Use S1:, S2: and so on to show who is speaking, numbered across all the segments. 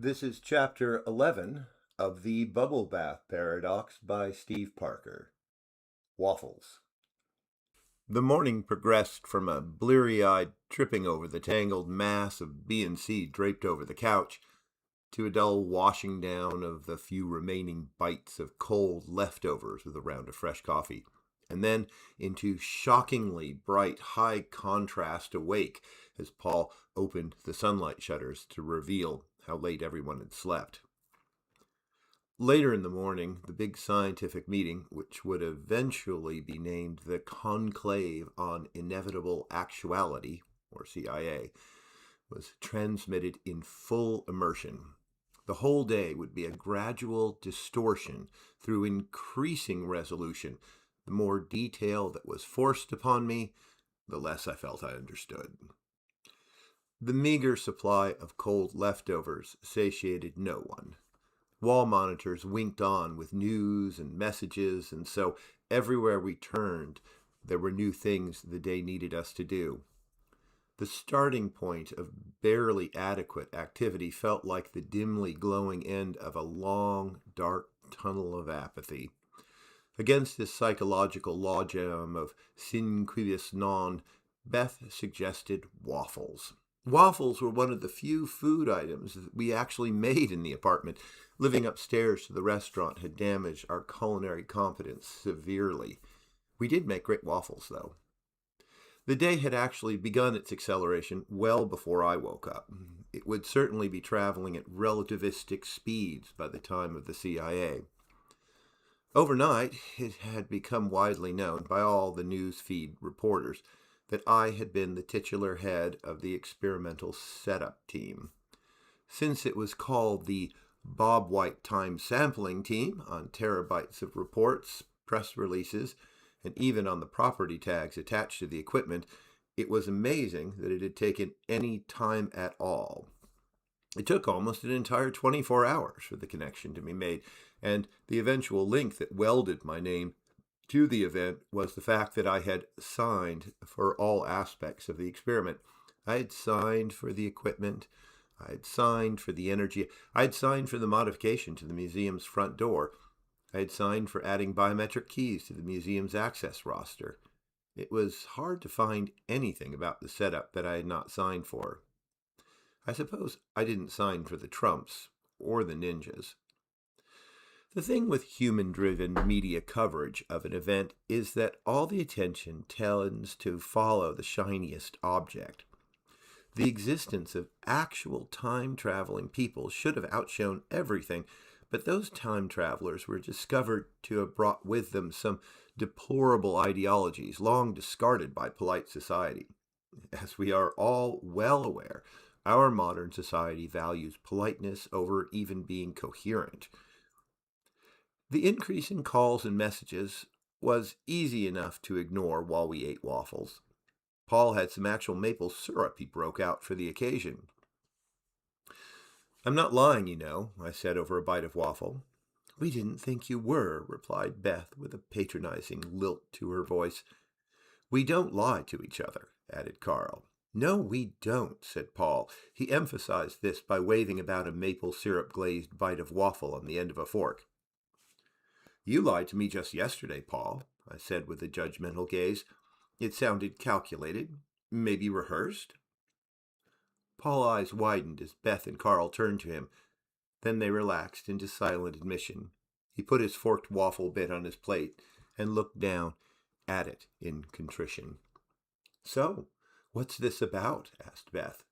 S1: This is chapter 11 of The Bubble Bath Paradox by Steve Parker. Waffles. The morning progressed from a bleary-eyed tripping over the tangled mass of B&C draped over the couch to a dull washing down of the few remaining bites of cold leftovers with a round of fresh coffee, and then into shockingly bright, high-contrast awake as Paul opened the sunlight shutters to reveal how late everyone had slept. Later in the morning, the big scientific meeting, which would eventually be named the Conclave on Inevitable Actuality, or CIA, was transmitted in full immersion. The whole day would be a gradual distortion through increasing resolution. The more detail that was forced upon me, the less I felt I understood. The meager supply of cold leftovers satiated no one. Wall monitors winked on with news and messages, and so everywhere we turned, there were new things the day needed us to do. The starting point of barely adequate activity felt like the dimly glowing end of a long, dark tunnel of apathy. Against this psychological logjam of sin quibus non, Beth suggested waffles. Waffles were one of the few food items that we actually made in the apartment. Living upstairs to the restaurant had damaged our culinary competence severely. We did make great waffles, though. The day had actually begun its acceleration well before I woke up. It would certainly be traveling at relativistic speeds by the time of the CIA. Overnight, it had become widely known by all the news feed reporters that I had been the titular head of the experimental setup team. Since it was called the Bob White Time Sampling Team on terabytes of reports, press releases, and even on the property tags attached to the equipment, it was amazing that it had taken any time at all. It took almost an entire 24 hours for the connection to be made, and the eventual link that welded my name to the event was the fact that I had signed for all aspects of the experiment. I had signed for the equipment, I had signed for the energy, I had signed for the modification to the museum's front door, I had signed for adding biometric keys to the museum's access roster. It was hard to find anything about the setup that I had not signed for. I suppose I didn't sign for the Trumps or the ninjas. The thing with human-driven media coverage of an event is that all the attention tends to follow the shiniest object. The existence of actual time-traveling people should have outshone everything, but those time travelers were discovered to have brought with them some deplorable ideologies long discarded by polite society. As we are all well aware, our modern society values politeness over even being coherent. The increase in calls and messages was easy enough to ignore while we ate waffles. Paul had some actual maple syrup he broke out for the occasion. "I'm not lying, you know," I said over a bite of waffle. "We didn't think you were," replied Beth with a patronizing lilt to her voice. "We don't lie to each other," added Carl. "No, we don't," said Paul. He emphasized this by waving about a maple syrup-glazed bite of waffle on the end of a fork. "You lied to me just yesterday, Paul," I said with a judgmental gaze. It sounded calculated, maybe rehearsed. Paul's eyes widened as Beth and Carl turned to him. Then they relaxed into silent admission. He put his forked waffle bit on his plate and looked down at it in contrition. "So, what's this about?" asked Beth.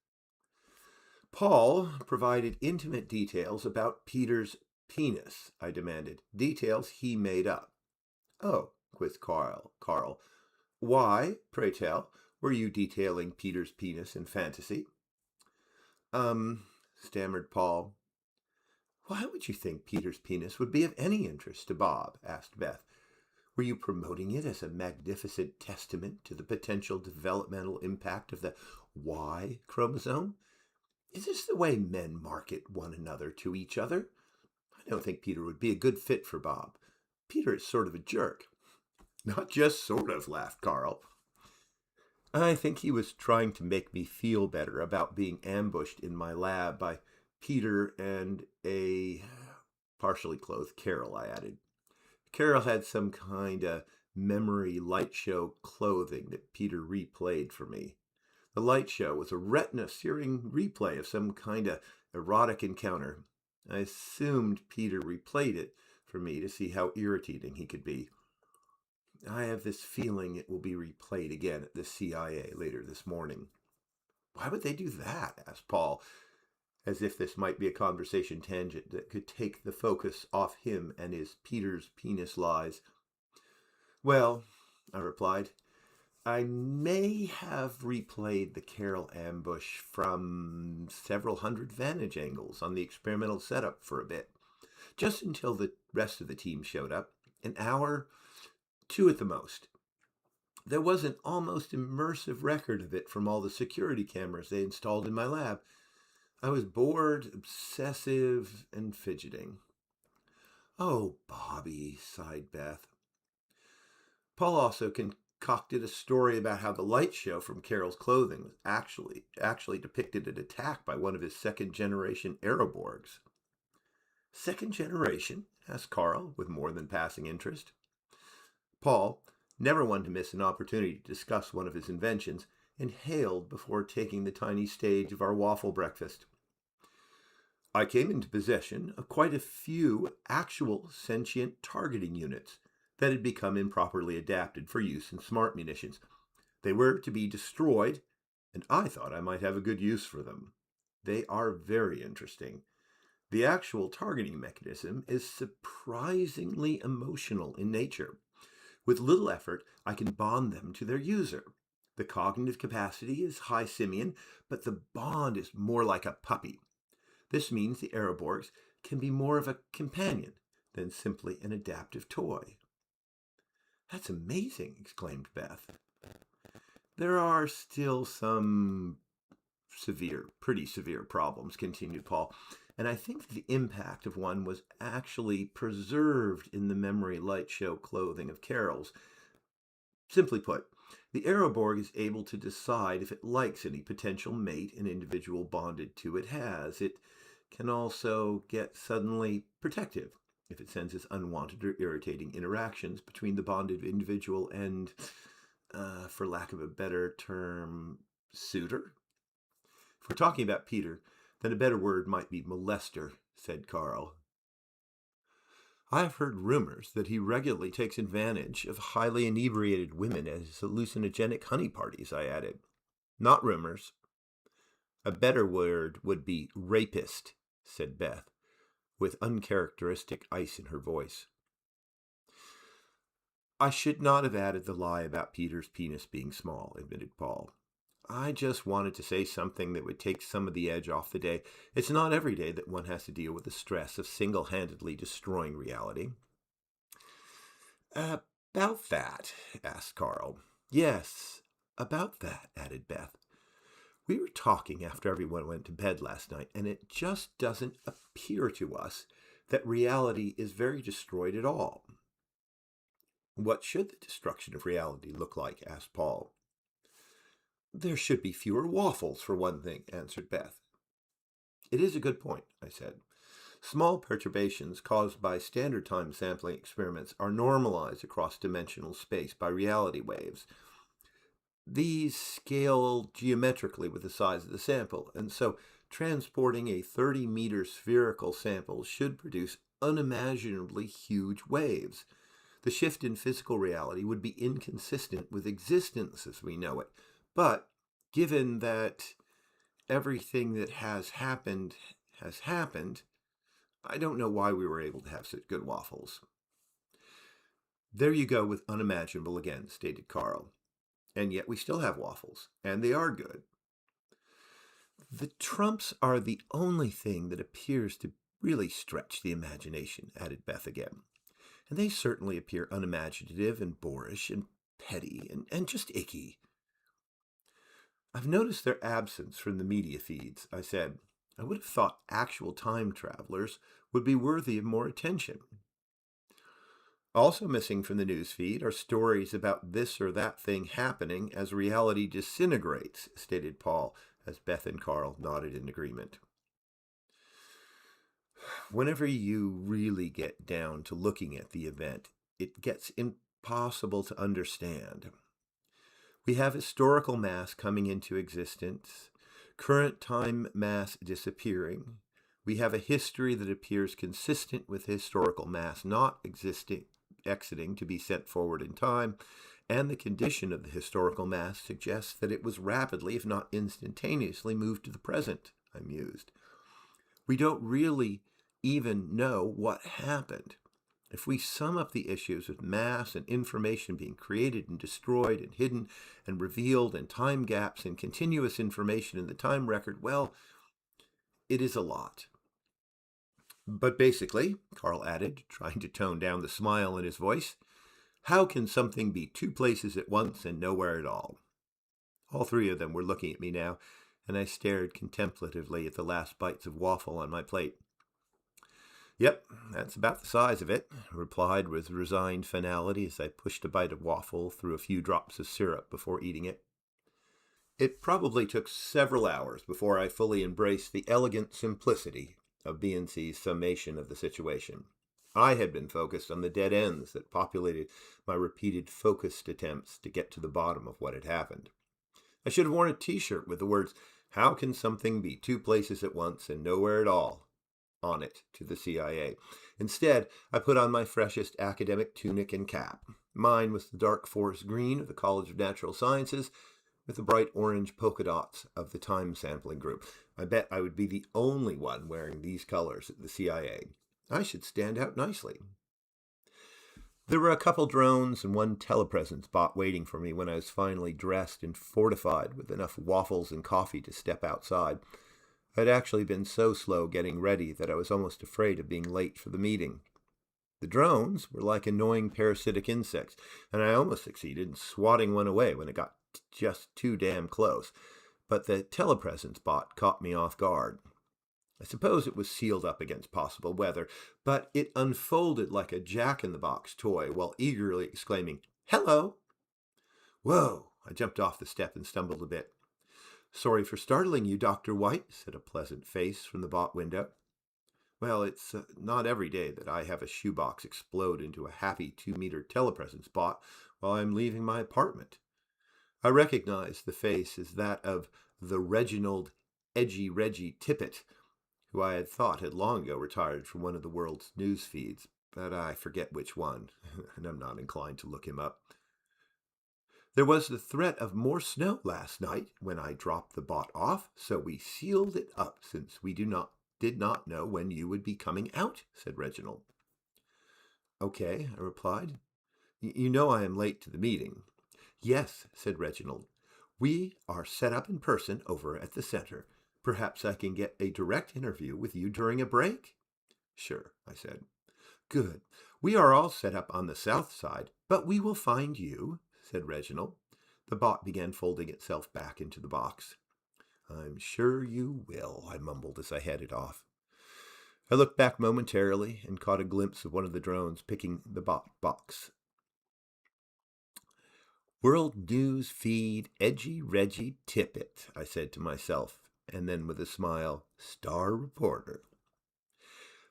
S1: Paul provided intimate details about Peter's penis, I demanded. Details he made up. "Oh," quizzed Carl. "Why, pray tell, were you detailing Peter's penis in fantasy?" Stammered Paul. "Why would you think Peter's penis would be of any interest to Bob?" asked Beth. "Were you promoting it as a magnificent testament to the potential developmental impact of the Y chromosome? Is this the way men market one another to each other? I don't think Peter would be a good fit for Bob. Peter is sort of a jerk." "Not just sort of," laughed Carl. "I think he was trying to make me feel better about being ambushed in my lab by Peter and a partially clothed Carol, I added. Carol had some kind of memory light show clothing that Peter replayed for me. The light show was a retina-searing replay of some kind of erotic encounter. I assumed Peter replayed it for me to see how irritating he could be. I have this feeling it will be replayed again at the CIA later this morning. Why would they do that? Asked Paul, as if this might be a conversation tangent that could take the focus off him and his Peter's penis lies. Well, I replied, I may have replayed the Carol ambush from several hundred vantage angles on the experimental setup for a bit, just until the rest of the team showed up, an hour, 2 at the most. There was an almost immersive record of it from all the security cameras they installed in my lab. I was bored, obsessive, and fidgeting. Oh, Bobby, sighed Beth. Paul also concocted a story about how the light show from Carol's clothing was actually depicted an attack by one of his second-generation Aeroborgs. Second generation? Asked Carl, with more than passing interest. Paul, never one to miss an opportunity to discuss one of his inventions, inhaled before taking the tiny stage of our waffle breakfast. I came into possession of quite a few actual sentient targeting units that had become improperly adapted for use in smart munitions. They were to be destroyed, and I thought I might have a good use for them. They are very interesting. The actual targeting mechanism is surprisingly emotional in nature. With little effort, I can bond them to their user. The cognitive capacity is high simian, but the bond is more like a puppy. This means the Aeroborgs can be more of a companion than simply an adaptive toy. That's amazing, exclaimed Beth. There are still some pretty severe problems, continued Paul, and I think the impact of one was actually preserved in the memory light show clothing of Carol's. Simply put, the Aeroborg is able to decide if it likes any potential mate an individual bonded to it has. It can also get suddenly protective if it senses unwanted or irritating interactions between the bonded individual and, for lack of a better term, suitor. If we're talking about Peter, then a better word might be molester, said Carl. I have heard rumors that he regularly takes advantage of highly inebriated women at his hallucinogenic honey parties, I added. Not rumors. A better word would be rapist, said Beth, with uncharacteristic ice in her voice. I should not have added the lie about Peter's penis being small, admitted Paul. I just wanted to say something that would take some of the edge off the day. It's not every day that one has to deal with the stress of single-handedly destroying reality. About that, asked Carl. Yes, about that, added Beth. We were talking after everyone went to bed last night, and it just doesn't appear to us that reality is very destroyed at all. What should the destruction of reality look like? Asked Paul. There should be fewer waffles, for one thing, answered Beth. It is a good point, I said. Small perturbations caused by standard time sampling experiments are normalized across dimensional space by reality waves. These scale geometrically with the size of the sample, and so transporting a 30-meter spherical sample should produce unimaginably huge waves. The shift in physical reality would be inconsistent with existence as we know it. But given that everything that has happened, I don't know why we were able to have such good waffles. There you go with unimaginable again, stated Carl. And yet we still have waffles, and they are good. The Trumps are the only thing that appears to really stretch the imagination, added Beth again. And they certainly appear unimaginative and boorish and petty and just icky. I've noticed their absence from the media feeds, I said. I would have thought actual time travelers would be worthy of more attention. Also missing from the news feed are stories about this or that thing happening as reality disintegrates, stated Paul, as Beth and Carl nodded in agreement. Whenever you really get down to looking at the event, it gets impossible to understand. We have historical mass coming into existence, current time mass disappearing. We have a history that appears consistent with historical mass not exiting to be sent forward in time, and the condition of the historical mass suggests that it was rapidly, if not instantaneously, moved to the present, I mused. We don't really even know what happened. If we sum up the issues of mass and information being created and destroyed and hidden and revealed and time gaps and continuous information in the time record, well, it is a lot. But basically, Carl added, trying to tone down the smile in his voice, how can something be two places at once and nowhere at all? All three of them were looking at me now, and I stared contemplatively at the last bites of waffle on my plate. Yep, that's about the size of it, I replied with resigned finality as I pushed a bite of waffle through a few drops of syrup before eating it. It probably took several hours before I fully embraced the elegant simplicity of BNC's summation of the situation. I had been focused on the dead ends that populated my repeated focused attempts to get to the bottom of what had happened. I should have worn a t-shirt with the words, "How can something be two places at once and nowhere at all?" on it to the CIA. Instead, I put on my freshest academic tunic and cap. Mine was the dark forest green of the College of Natural Sciences with the bright orange polka dots of the time sampling group. I bet I would be the only one wearing these colors at the CIA. I should stand out nicely. There were a couple drones and one telepresence bot waiting for me when I was finally dressed and fortified with enough waffles and coffee to step outside. I'd actually been so slow getting ready that I was almost afraid of being late for the meeting. The drones were like annoying parasitic insects, and I almost succeeded in swatting one away when it got just too damn close. But the telepresence bot caught me off guard. I suppose it was sealed up against possible weather, but it unfolded like a jack-in-the-box toy while eagerly exclaiming, "Hello!" "Whoa!" I jumped off the step and stumbled a bit. "Sorry for startling you, Dr. White," said a pleasant face from the bot window. Well, it's not every day that I have a shoebox explode into a happy 2-meter telepresence bot while I'm leaving my apartment. I recognized the face as that of the Reginald Edgy Reggie Tippett, who I had thought had long ago retired from one of the world's news feeds, but I forget which one, and I'm not inclined to look him up. There was the threat of more snow last night when I dropped the bot off, so we sealed it up since we did not know when you would be coming out, said Reginald. Okay, I replied. You know I am late to the meeting. Yes, said Reginald. We are set up in person over at the center. Perhaps I can get a direct interview with you during a break? Sure, I said. Good. We are all set up on the south side, but we will find you, said Reginald. The bot began folding itself back into the box. I'm sure you will, I mumbled as I headed off. I looked back momentarily and caught a glimpse of one of the drones picking the bot box. World News Feed Edgy Reggie Tippett, I said to myself, and then with a smile, Star Reporter.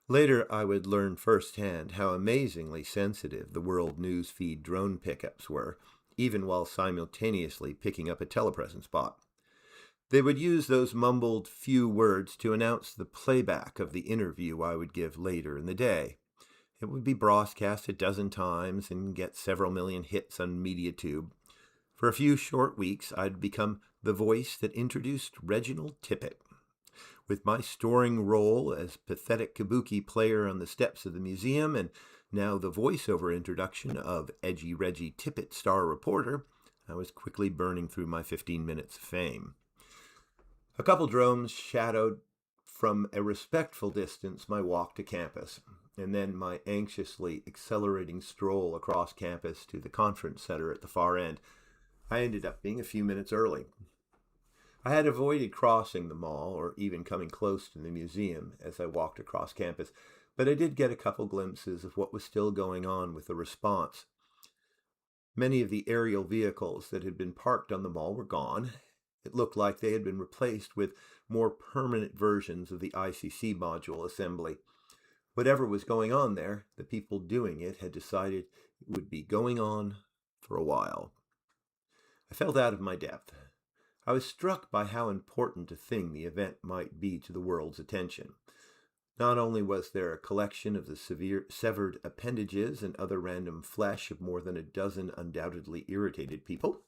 S1: Later, I would learn firsthand how amazingly sensitive the World News Feed drone pickups were, even while simultaneously picking up a telepresence bot. They would use those mumbled few words to announce the playback of the interview I would give later in the day. It would be broadcast a dozen times and get several million hits on MediaTube. For a few short weeks, I'd become the voice that introduced Reginald Tippett. With my storing role as pathetic kabuki player on the steps of the museum and now the voiceover introduction of Edgy Reggie Tippett, Star Reporter, I was quickly burning through my 15 minutes of fame. A couple drones shadowed from a respectful distance my walk to campus, and then my anxiously accelerating stroll across campus to the conference center at the far end. I ended up being a few minutes early. I had avoided crossing the mall or even coming close to the museum as I walked across campus, but I did get a couple glimpses of what was still going on with the response. Many of the aerial vehicles that had been parked on the mall were gone. It looked like they had been replaced with more permanent versions of the ICC module assembly. Whatever was going on there, the people doing it had decided it would be going on for a while. I felt out of my depth. I was struck by how important a thing the event might be to the world's attention. Not only was there a collection of the severed appendages and other random flesh of more than a dozen undoubtedly irritated people,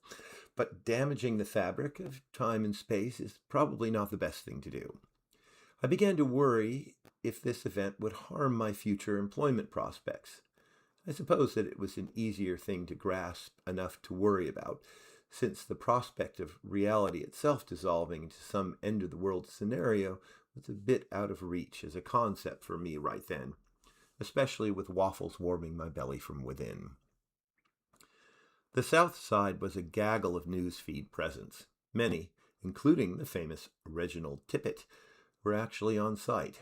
S1: but damaging the fabric of time and space is probably not the best thing to do. I began to worry if this event would harm my future employment prospects. I suppose that it was an easier thing to grasp enough to worry about, since the prospect of reality itself dissolving into some end-of-the-world scenario was a bit out of reach as a concept for me right then, especially with waffles warming my belly from within. The South Side was a gaggle of newsfeed presence. Many, including the famous Reginald Tippett, were actually on site.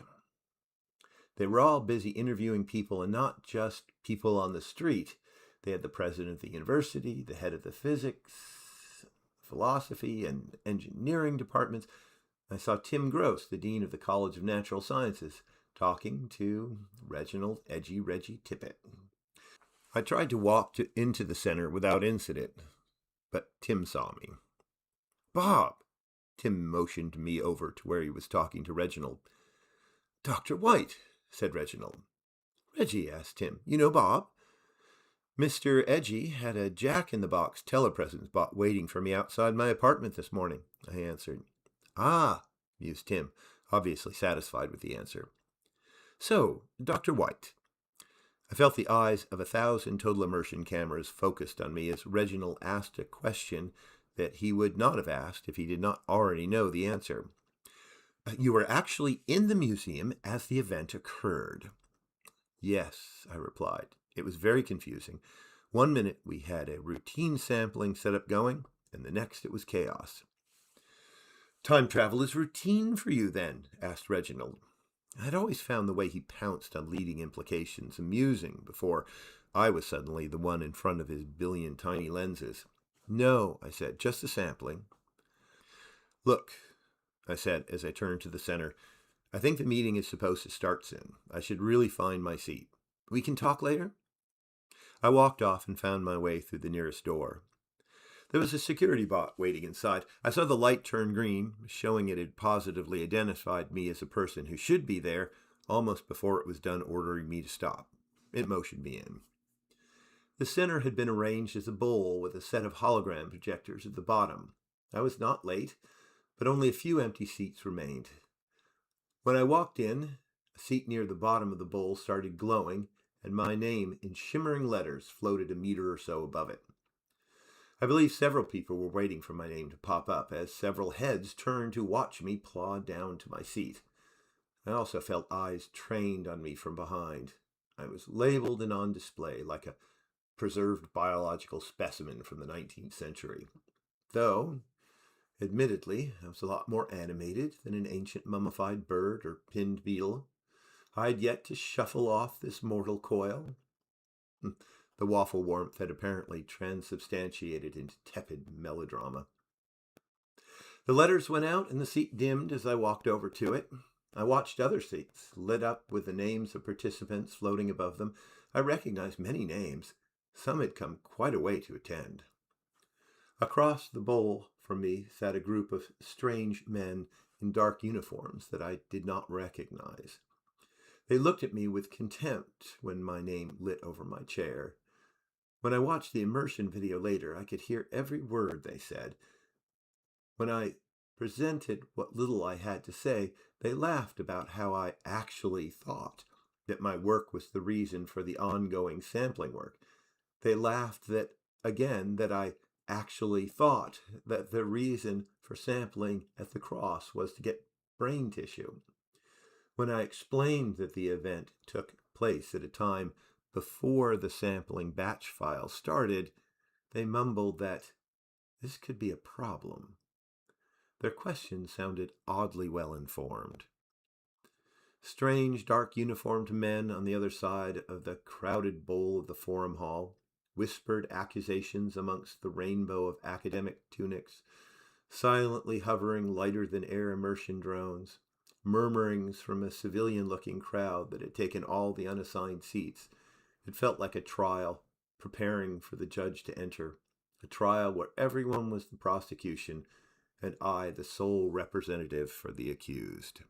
S1: They were all busy interviewing people, and not just people on the street. They had the president of the university, the head of the physics, philosophy, and engineering departments. I saw Tim Gross, the dean of the College of Natural Sciences, talking to Reginald Edgy Reggie Tippett. I tried to walk into the center without incident, but Tim saw me. "Bob!" Tim motioned me over to where he was talking to Reginald. "Dr. White," said Reginald. "Reggie," asked Tim, "you know Bob?" "Mr. Edgy had a jack-in-the-box telepresence bot waiting for me outside my apartment this morning," I answered. "Ah," mused Tim, obviously satisfied with the answer. "So, Dr. White." I felt the eyes of 1,000 total immersion cameras focused on me as Reginald asked a question that he would not have asked if he did not already know the answer. "You were actually in the museum as the event occurred." "Yes," I replied. It was very confusing. One minute we had a routine sampling setup going, and the next it was chaos. "Time travel is routine for you, then?" asked Reginald. I had always found the way he pounced on leading implications amusing before I was suddenly the one in front of his billion tiny lenses. "No," I said, "just the sampling." "Look," I said as I turned to the center, "I think the meeting is supposed to start soon. I should really find my seat. We can talk later?" I walked off and found my way through the nearest door. There was a security bot waiting inside. I saw the light turn green, showing it had positively identified me as a person who should be there, almost before it was done ordering me to stop. It motioned me in. The center had been arranged as a bowl with a set of hologram projectors at the bottom. I was not late, but only a few empty seats remained. When I walked in, a seat near the bottom of the bowl started glowing, and my name in shimmering letters floated a meter or so above it. I believe several people were waiting for my name to pop up, as several heads turned to watch me plod down to my seat. I also felt eyes trained on me from behind. I was labeled and on display like a preserved biological specimen from the 19th century. Though, admittedly, I was a lot more animated than an ancient mummified bird or pinned beetle. I had yet to shuffle off this mortal coil. The waffle warmth had apparently transubstantiated into tepid melodrama. The letters went out and the seat dimmed as I walked over to it. I watched other seats, lit up with the names of participants floating above them. I recognized many names. Some had come quite a way to attend. Across the bowl from me sat a group of strange men in dark uniforms that I did not recognize. They looked at me with contempt when my name lit over my chair. When I watched the immersion video later, I could hear every word they said. When I presented what little I had to say, they laughed about how I actually thought that my work was the reason for the ongoing sampling work. They laughed that I actually thought that the reason for sampling at the cross was to get brain tissue. When I explained that the event took place at a time before the sampling batch file started, they mumbled that this could be a problem. Their questions sounded oddly well-informed. Strange, dark-uniformed men on the other side of the crowded bowl of the forum hall whispered accusations amongst the rainbow of academic tunics, silently hovering lighter-than-air immersion drones. murmurings from a civilian-looking crowd that had taken all the unassigned seats. It felt like a trial, preparing for the judge to enter. A trial where everyone was the prosecution and I the sole representative for the accused.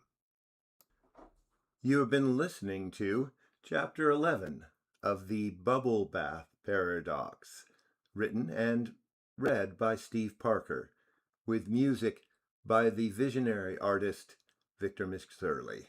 S1: You have been listening to Chapter 11 of the Bubble Bath Paradox, written and read by Steve Parker, with music by the visionary artist Victor McSurley.